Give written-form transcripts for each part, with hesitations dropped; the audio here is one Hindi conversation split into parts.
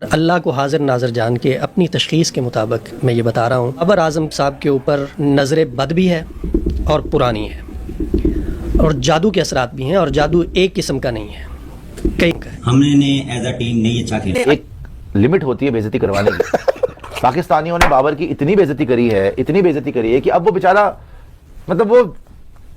अल्लाह को हाजिर नाजर जान के अपनी तशख़ीस के मुताबिक मैं ये बता रहा हूँ, बाबर आज़म साहब के ऊपर नज़र बद भी है और पुरानी है, और जादू के असरात भी हैं, और जादू एक किस्म का नहीं है, कई का है। हमने एज अ टीम नहीं अच्छा खेला। एक लिमिट होती है बेइज्जती करवाने की। पाकिस्तानियों ने बाबर की इतनी बेइज्जती करी है कि अब वो बेचारा, मतलब वो,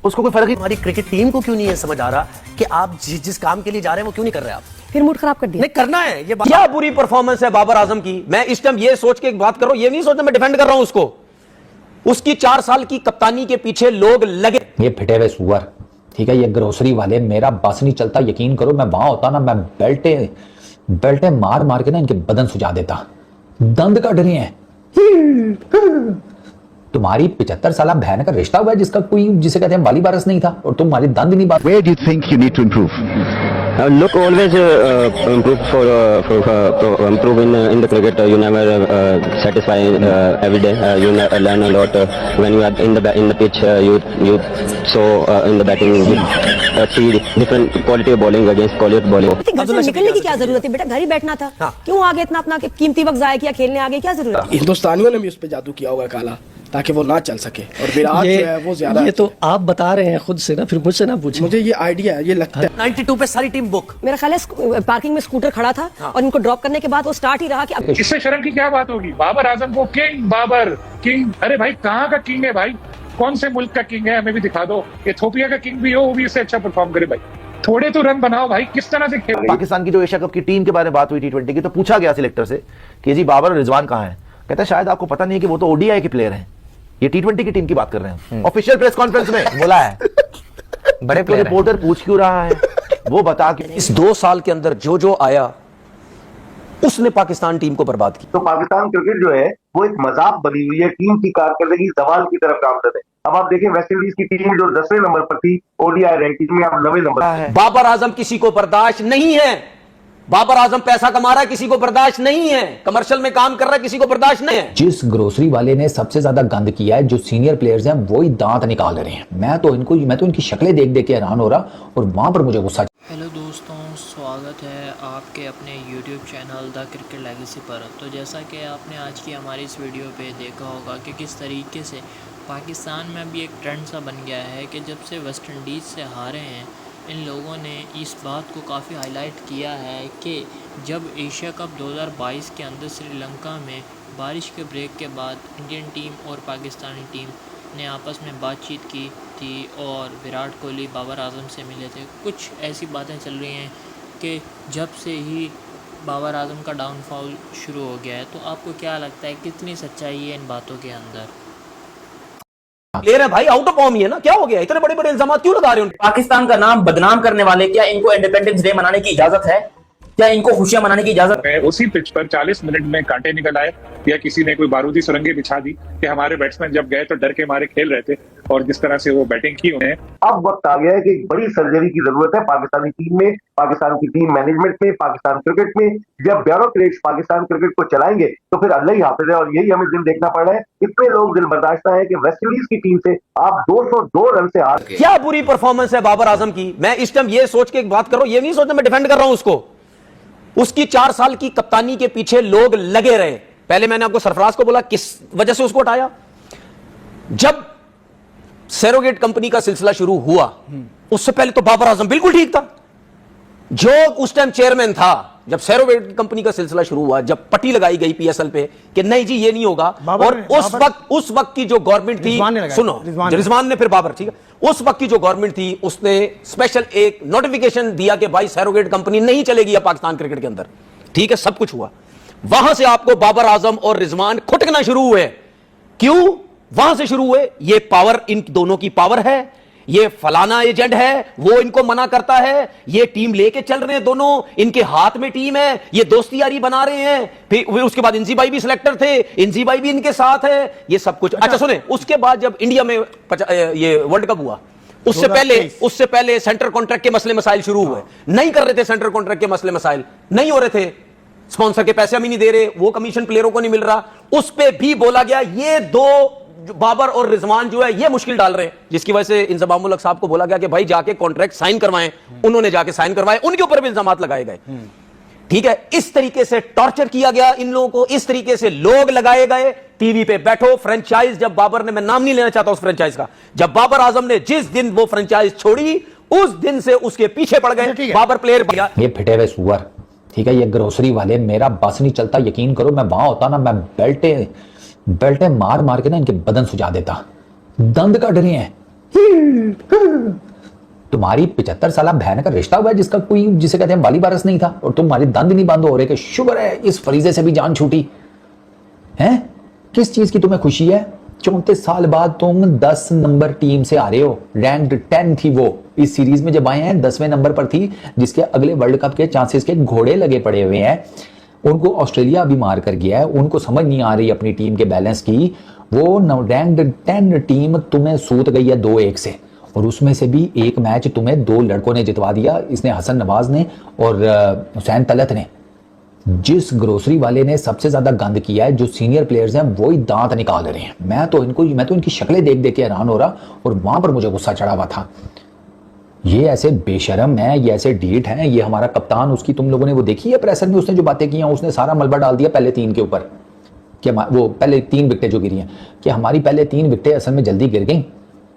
उसको कोई फर्क ही। हमारी क्रिकेट टीम को क्यों नहीं है समझ आ रहा कि आप जिस काम के लिए जा रहे हैं वो क्यों नहीं कर रहे आप? फिर मूड खराब कर दिया। नहीं करना है ये क्या बुरी परफॉर्मेंस है बाबर आजम की। मैं इस टाइम ये सोच के एक बात कर रहा हूं, ये नहीं सोचता मैं डिफेंड कर रहा हूं उसको। उसकी 4 साल की कप्तानी के पीछे लोग लगे। ये फिटे हुए सुअर, ठीक है, ये ग्रोसरी वाले, मेरा बस नहीं चलता, यकीन करो मैं वहां होता ना, मैं बेल्टे मार मार के ना इनके बदन सुझा देता। दंद कट रहे हैं। तुम्हारी 75 साल बहन का रिश्ता हुआ है जिसका कोई, जिसे कहते हैं वाली वारस नहीं था, और तुम्हारी दंद नहीं बात। Where do you think you need to improve? Look, always improve in the cricket. You never satisfy every day. You learn a lot when you are in the pitch. You so in the batting you see different quality of bowling against quality of bowling. घर से निकलने की क्या जरूरत है बेटा, घर ही बैठना था। क्यों आगे इतना अपना कीमती वक्त जाया किया, खेलने आगे क्या जरूरत है? हिंदुस्तानियों ने भी उस पर जादू किया होगा काला, ताकि वो ना चल सके। और विराट जो है वो ज्यादा, ये तो आप बता रहे हैं खुद से ना, फिर मुझसे ना पूछें। मुझे ये आइडिया है, ये लगता है 92 पे सारी टीम बुक। मेरा ख्याल है पार्किंग में स्कूटर खड़ा था और इनको ड्रॉप करने के बाद वो स्टार्ट ही रहा कि इससे शर्म की क्या बात होगी। बाबर आजम को किंग, बाबर किंग, अरे भाई कहाँ का किंग है भाई, कौन से मुल्क का किंग है हमें भी दिखा दो। इथियोपिया का किंग भी हो, वो भी इससे अच्छा परफॉर्म करे भाई। थोड़े तो रन बनाओ भाई, किस तरह से खेल। पाकिस्तान की जो एशिया कप की टीम के बारे में बात हुई T20 की, तो पूछा गया सिलेक्टर से कि जी बाबर और रिजवान कहाँ हैं। कहता है शायद आपको पता नहीं है कि वो तो ओडीआई के प्लेयर हैं, ये T20 की टीम की बात कर रहे हैं। ऑफिशियल प्रेस कॉन्फ्रेंस में बोला है। बड़े प्लेयर, रिपोर्टर पूछ क्यों रहा है वो बता के। इस 2 साल के अंदर जो आया उसने पाकिस्तान टीम को बर्बाद किया। तो पाकिस्तान क्रिकेट जो है वो एक मजाक बनी हुई है, टीम की कारकर्दगी जवाल की तरफ गामजद है। अब आप देखें वेस्ट इंडीज की टीम जो 10वें नंबर पर थी ओडीआई रैंकिंग में, अब 9वें नंबर पर है। बाबर आजम किसी को बर्दाश्त नहीं है। बाबर आजम पैसा कमा रहा है, किसी को बर्दाश्त नहीं है। कमर्शियल में काम कर रहा है, किसी को बर्दाश्त नहीं है। जिस ग्रोसरी वाले ने सबसे ज्यादा गंद किया है, जो सीनियर प्लेयर्स हैं, वो ही दांत निकाल रहे हैं। मैं तो इनकी शक्लें देख देख के हैरान हो रहा, और वहां पर मुझे गुस्सा। हेलो दोस्तों, स्वागत है आपके अपने YouTube channel the cricket legacy पर। तो जैसा कि आपने आज की हमारी इस वीडियो पे देखा होगा कि किस तरीके से पाकिस्तान में अभी एक ट्रेंड सा बन गया है कि जब से वेस्ट इंडीज़ से हारे हैं, इन लोगों ने इस बात को काफ़ी हाईलाइट किया है कि जब एशिया कप 2022 के अंदर श्रीलंका में बारिश के ब्रेक के बाद इंडियन टीम और पाकिस्तानी टीम ने आपस में बातचीत की थी और विराट कोहली बाबर आजम से मिले थे। कुछ ऐसी बातें चल रही हैं कि जब से ही बाबर आजम का डाउनफॉल शुरू हो गया है। तो आपको क्या लगता है, कितनी सच्चाई है इन बातों के अंदर? प्लेयर है भाई, आउट ऑफ फॉर्म ही है ना, क्या हो गया? इतने बड़े बड़े इल्जाम क्यों लगा रहे हो? पाकिस्तान का नाम बदनाम करने वाले, क्या इनको इंडिपेंडेंस डे मनाने की इजाजत है? क्या इनको खुशियां मनाने की इजाजत है? उसी पिच पर 40 मिनट में कांटे निकल आए, या किसी ने कोई बारूदी सुरंगें बिछा दी कि हमारे बैट्समैन जब गए तो डर के मारे खेल रहे थे, और जिस तरह से वो बैटिंग की उन्हें। अब वक्त आ गया है कि एक बड़ी सर्जरी की जरूरत है पाकिस्तानी टीम में, पाकिस्तान की टीम मैनेजमेंट में, पाकिस्तान क्रिकेट में। जब ब्यूरोक्रेट्स पाकिस्तान क्रिकेट को चलाएंगे तो फिर अल्लाह ही हाफिज है, और यही हमें दिन देखना पड़ रहा है। इतने लोग दिल बर्दाश्त है कि वेस्ट इंडीज की टीम से आप 202 रन से हार गए। क्या बुरी परफॉर्मेंस है बाबर आजम की। मैं इस टाइम ये सोच के एक बात कर रहा हूं, ये नहीं सोचता मैं डिफेंड कर रहा हूं उसको। उसकी 4 साल की कप्तानी के पीछे लोग लगे रहे। पहले मैंने आपको सरफराज को बोला किस वजह से उसको हटाया। जब सैरोगेट कंपनी का सिलसिला शुरू हुआ, उससे पहले तो बाबर आजम बिल्कुल ठीक था। जो उस टाइम चेयरमैन था, जब सैरोगेट कंपनी का सिलसिला शुरू हुआ, जब पट्टी लगाई गई पीएसएल पे कि नहीं जी ये नहीं होगा, और उस वक्त की जो गवर्नमेंट थी, सुनो, रिजवान ने फिर बाबर, ठीक है, उस वक्त की जो गवर्नमेंट थी उसने स्पेशल एक नोटिफिकेशन दिया कि भाई सैरोगेट कंपनी नहीं चलेगी अब पाकिस्तान क्रिकेट के अंदर, ठीक है, सब कुछ हुआ। वहां से आपको बाबर आजम और रिजवान खुटकना शुरू हुए। क्यों वहां से शुरू हुए? ये पावर, इन दोनों की पावर है, ये फलाना एजेंट है, वो इनको मना करता है, ये टीम लेके चल रहे हैं दोनों, इनके हाथ में टीम है, ये दोस्ती यारी बना रहे हैं। फिर उसके बाद इंजी भाई भी सिलेक्टर थे, इंजी भाई भी इनके साथ है, ये सब कुछ। अच्छा सुने, उसके बाद जब इंडिया में ये वर्ल्ड कप हुआ, उससे पहले सेंट्रल कॉन्ट्रैक्ट के मसले मसाइल शुरू हुए। नहीं कर रहे थे सेंट्रल कॉन्ट्रैक्ट के मसले मसाइल, नहीं हो रहे थे, स्पॉन्सर के पैसे हम ही नहीं दे रहे, वो कमीशन प्लेयरों को नहीं मिल रहा। उस पर भी बोला गया ये दो बाबर और रिजवान जो है ये मुश्किल डाल रहे हैं, जिसकी वजह से इंजमामुल हक साहब को बोला गया कि भाई जाके कॉन्ट्रैक्ट साइन करवाएं। उन्होंने जाके साइन करवाए, उनके ऊपर भी इल्जामात लगाए गए। ठीक है, इस तरीके से टॉर्चर किया गया इन लोगों को, इस तरीके से लोग लगाए गए। टीवी पे बैठो, फ्रेंचाइज जब बाबर ने, मैं नाम नहीं लेना चाहता उस फ्रेंचाइज का, जब बाबर आजम ने जिस दिन वो फ्रेंचाइज छोड़ी उस दिन से उसके पीछे पड़ गए। बाबर प्लेयर ये फिटे हुए सुअर, ठीक है, ये ग्रोसरी वाले, मेरा बस नहीं चलता, यकीन करो मैं वहां होता ना, मैं बेल्टे मार मार के ना इनके बदन सुझा देता। दंद कट रहे हैं। तुम्हारी 75 साल बहन का रिश्ता हुआ है जिसका कोई, जिसे कहते हैं वाली वारस नहीं था, और तुम्हारे दंद नहीं बंद हो रहे कि शुक्र है इस फरीजे से भी जान छूटी है। किस चीज की तुम्हें खुशी है? 34 साल बाद तुम 10 नंबर टीम से आ रहे हो, रैंक 10 थी वो इस सीरीज में जब आए हैं, 10वें नंबर पर थी, जिसके अगले वर्ल्ड कप के चांसेस के घोड़े लगे पड़े हुए हैं। उनको ऑस्ट्रेलिया भी मार कर गया है, उनको समझ नहीं आ रही अपनी टीम के बैलेंस की। वो रैंक 10 टीम तुम्हें सूत गई है 2-1 से, और उसमें से भी एक मैच तुम्हें 2 लड़कों ने जितवा दिया, इसने हसन नवाज ने और हुसैन तलत ने। जिस ग्रोसरी वाले ने सबसे ज्यादा गंद किया है, जो सीनियर प्लेयर्स हैं वो ही दांत निकाल रहे हैं। मैं तो इनकी शक्लें देख देख के हैरान हो रहा, और वहां पर मुझे गुस्सा चढ़ा हुआ था। ये ऐसे बेशरम है, ये ऐसे डीट हैं। ये हमारा कप्तान, उसकी तुम लोगों ने वो देखी है प्रेसर में उसने जो बातें की हैं, उसने सारा मलबा डाल दिया पहले 3 के ऊपर, कि वो पहले 3 विकेटें जो गिरी हैं, कि हमारी पहले 3 विकेटें असल में जल्दी गिर गई।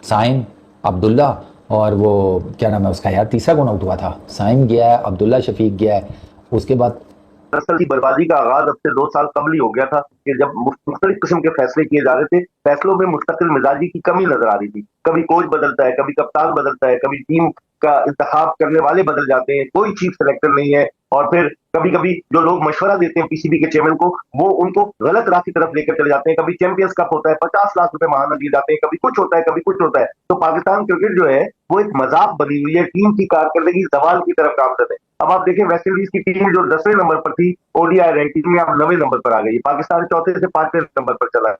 साइम, अब्दुल्ला और वो क्या नाम है उसका यार, तीसरा कौन आउट हुआ था? साइम गया है, अब्दुल्ला शफीक गया है, उसके बाद दरअसल की बर्बादी का आगाज अब से 2 साल कबल ही हो गया था, कि जब मुख्तलिफ किस्म के फैसले किए जा रहे थे, फैसलों में मुस्तकिल मिजाजी की कमी नजर आ रही थी। कभी कोच बदलता है, कभी कप्तान बदलता है, कभी टीम का इंतखाब करने वाले बदल जाते हैं, कोई चीफ सेलेक्टर नहीं है, और फिर कभी कभी जो लोग मशवरा देते हैं पीसीबी के चेयरमैन को, वो उनको गलत राह की तरफ लेकर चले जाते हैं। कभी चैंपियंस कप होता है, 50 लाख रुपए महाना दिए जाते हैं, कभी कुछ होता है, कभी कुछ होता है। तो पाकिस्तान क्रिकेट जो है वो एक मजाक बनी हुई है, टीम की कारकर्दगी जवाल की तरफ गामजद है। अब आप देखें, वेस्ट इंडीज की टीम जो 10वें नंबर पर थी ओडीआई रैंकिंग में, अब 9वें नंबर पर आ गई। पाकिस्तान 4थे से 5वें नंबर पर चला है।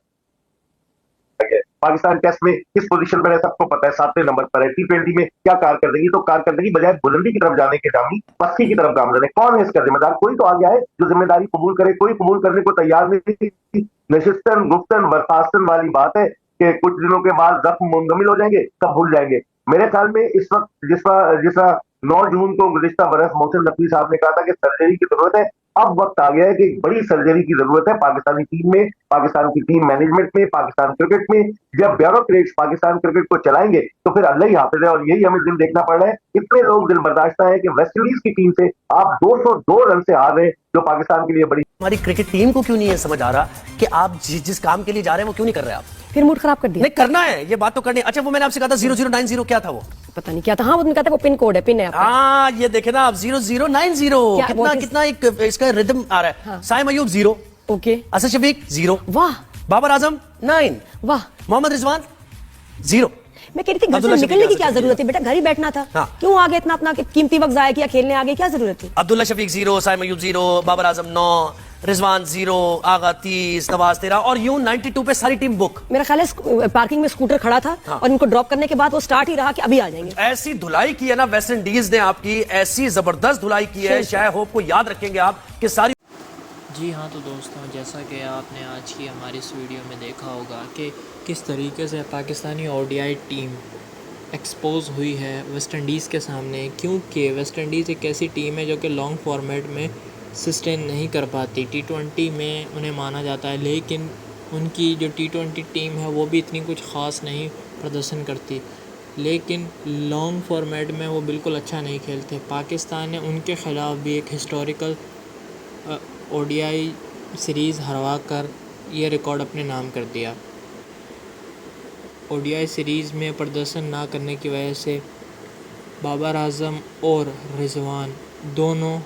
पाकिस्तान टेस्ट में किस पोजीशन पर है सबको पता है, 7वें नंबर पर है। T20 में क्या कारकर्दगी, तो कारकर्दगी बजाय बुलंदी की तरफ जाने के दामी पस्ती की तरफ गामजद है। कौन है इसका जिम्मेदार? कोई तो आ गया है जो जिम्मेदारी कबूल करे, कोई कबूल करने को तैयार नहीं। नशिस्तन गुफ्तन बर्खास्तन वाली बात है कि कुछ दिनों के बाद जख्म मुंजमिल हो जाएंगे, सब भूल जाएंगे। मेरे ख्याल में इस वक्त जिस 9 जून को गुज़िश्ता बरस मोहसिन नकवी साहब ने कहा था कि सर्जरी की जरूरत है, अब वक्त आ गया है कि बड़ी सर्जरी की जरूरत है पाकिस्तानी टीम में, पाकिस्तान की टीम मैनेजमेंट में, पाकिस्तान क्रिकेट में। जब ब्यूरोक्रेट्स पाकिस्तान क्रिकेट को चलाएंगे तो फिर अल्लाह ही हाफिज है, और यही हमें दिन देखना पड़ रहा है। इतने लोग दिल बर्दाश्त है कि वेस्ट इंडीज की टीम से आप 202 रन से हार रहे हैं, जो पाकिस्तान के लिए बड़ी। हमारी क्रिकेट टीम को क्यों नहीं है समझ आ रहा कि आप जिस काम के लिए जा रहे हैं वो क्यों नहीं कर रहे आप? फिर मूड खराब कर दिया। नहीं करना है, ये बात तो करनी है। अच्छा, वो मैंने आपसे कहा था 0090 क्या था वो? पता नहीं क्या था। हाँ, वो कहता है वो पिन कोड है, पिन है आपका। हाँ, ये देखे ना आप, 0090 कितना एक इसका रिदम आ रहा है। हाँ। साइम अयूब 0, ओके, असद शफीक 0, वाह, बाबर आजम 9, वाह, मोहम्मद रिजवान 0। मैं कह रही थी घर से निकलने की क्या जरूरत है बेटा, घर ही बैठना था। हाँ। क्यों आगे इतना अपना कीमती वक्त जाया किया, खेलने आगे क्या जरूरत थी? अब्दुल्ला शफीक 0, साइम अयूब 0, बाबर आजम 9, रिजवान 0, आगा 30, नवाज 13, और यूं 92 पे सारी टीम बुक। मेरा ख्याल है पार्किंग में स्कूटर खड़ा था। हाँ। और इनको ड्रॉप करने के बाद वो स्टार्ट ही रहा कि अभी आ जाएंगे। ऐसी धुलाई की है ना वेस्ट इंडीज ने आपकी, ऐसी जबरदस्त धुलाई की है, शायद होप को याद रखेंगे आप कि सारी। जी हाँ, तो दोस्तों जैसा कि आपने आज की हमारी इस वीडियो में देखा होगा कि किस तरीके से पाकिस्तानी ओडीआई टीम एक्सपोज हुई है वेस्ट इंडीज़ के सामने, क्योंकि वेस्ट इंडीज़ एक ऐसी टीम है जो कि लॉन्ग फॉर्मेट में सस्टेन नहीं कर पाती। T20 में उन्हें माना जाता है, लेकिन उनकी जो T20 टीम है वो भी इतनी कुछ ख़ास नहीं प्रदर्शन करती, लेकिन लॉन्ग फॉर्मेट में वो बिल्कुल अच्छा नहीं खेलते। पाकिस्तान ने उनके ख़िलाफ़ भी एक हिस्टोरिकल ओडीआई सीरीज़ हरवा कर ये रिकॉर्ड अपने नाम कर दिया। ओडीआई सीरीज़ में प्रदर्शन ना करने की वजह से बाबर आजम और रिजवान दोनों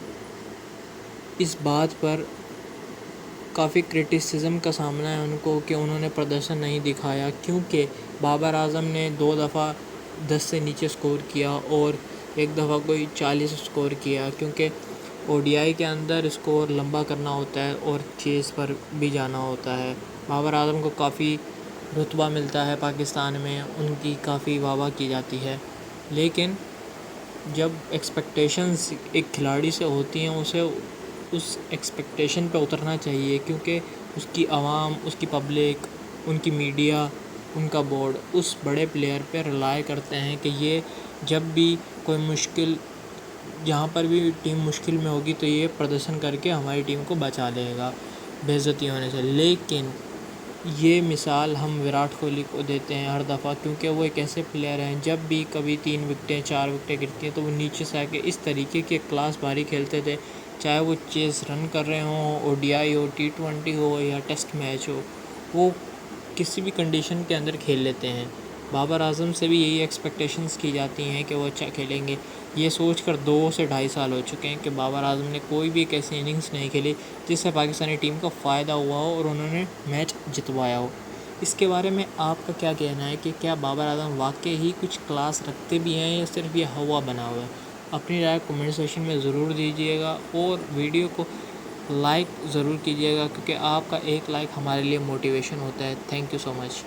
इस बात पर काफ़ी क्रिटिसिज्म का सामना है उनको कि उन्होंने प्रदर्शन नहीं दिखाया, क्योंकि बाबर आजम ने 2 दफ़ा 10 से नीचे स्कोर किया और एक दफ़ा कोई 40 स्कोर किया, क्योंकि ओडीआई के अंदर स्कोर लंबा करना होता है और चेस पर भी जाना होता है। बाबर आजम को काफ़ी रुतबा मिलता है पाकिस्तान में, उनकी काफ़ी वाह की जाती है, लेकिन जब एक्सपेक्टेशंस एक खिलाड़ी से होती हैं उसे उस एक्सपेक्टेशन पे उतरना चाहिए, क्योंकि उसकी आवाम, उसकी पब्लिक, उनकी मीडिया, उनका बोर्ड उस बड़े प्लेयर पे रिलाय करते हैं कि ये जब भी कोई मुश्किल यहाँ पर भी टीम मुश्किल में होगी तो ये प्रदर्शन करके हमारी टीम को बचा लेगा बेइज्जती होने से। लेकिन ये मिसाल हम विराट कोहली को देते हैं हर दफ़ा, क्योंकि वो एक ऐसे प्लेयर हैं जब भी कभी 3 विकेटें 4 विकेटें गिरती हैं तो वो नीचे से आके इस तरीके के क्लास बारी खेलते थे, चाहे वो चेस रन कर रहे हों, ODI हो, T20 हो या टेस्ट मैच हो, वो किसी भी कंडीशन के अंदर खेल लेते हैं। बाबर आजम से भी यही एक्सपेक्टेशंस की जाती हैं कि वो अच्छा खेलेंगे। ये सोचकर 2 से 2.5 साल हो चुके हैं कि बाबर आजम ने कोई भी एक ऐसी इनिंग्स नहीं खेली जिससे पाकिस्तानी टीम को फ़ायदा हुआ हो और उन्होंने मैच जितवाया हो। इसके बारे में आपका क्या कहना है कि क्या बाबर आजम वाकई ही कुछ क्लास रखते भी हैं या सिर्फ ये हवा बना हुआ है? अपनी राय कमेंट सेक्शन में ज़रूर दीजिएगा और वीडियो को लाइक ज़रूर कीजिएगा, क्योंकि आपका एक लाइक हमारे लिए मोटिवेशन होता है। Thank you so much.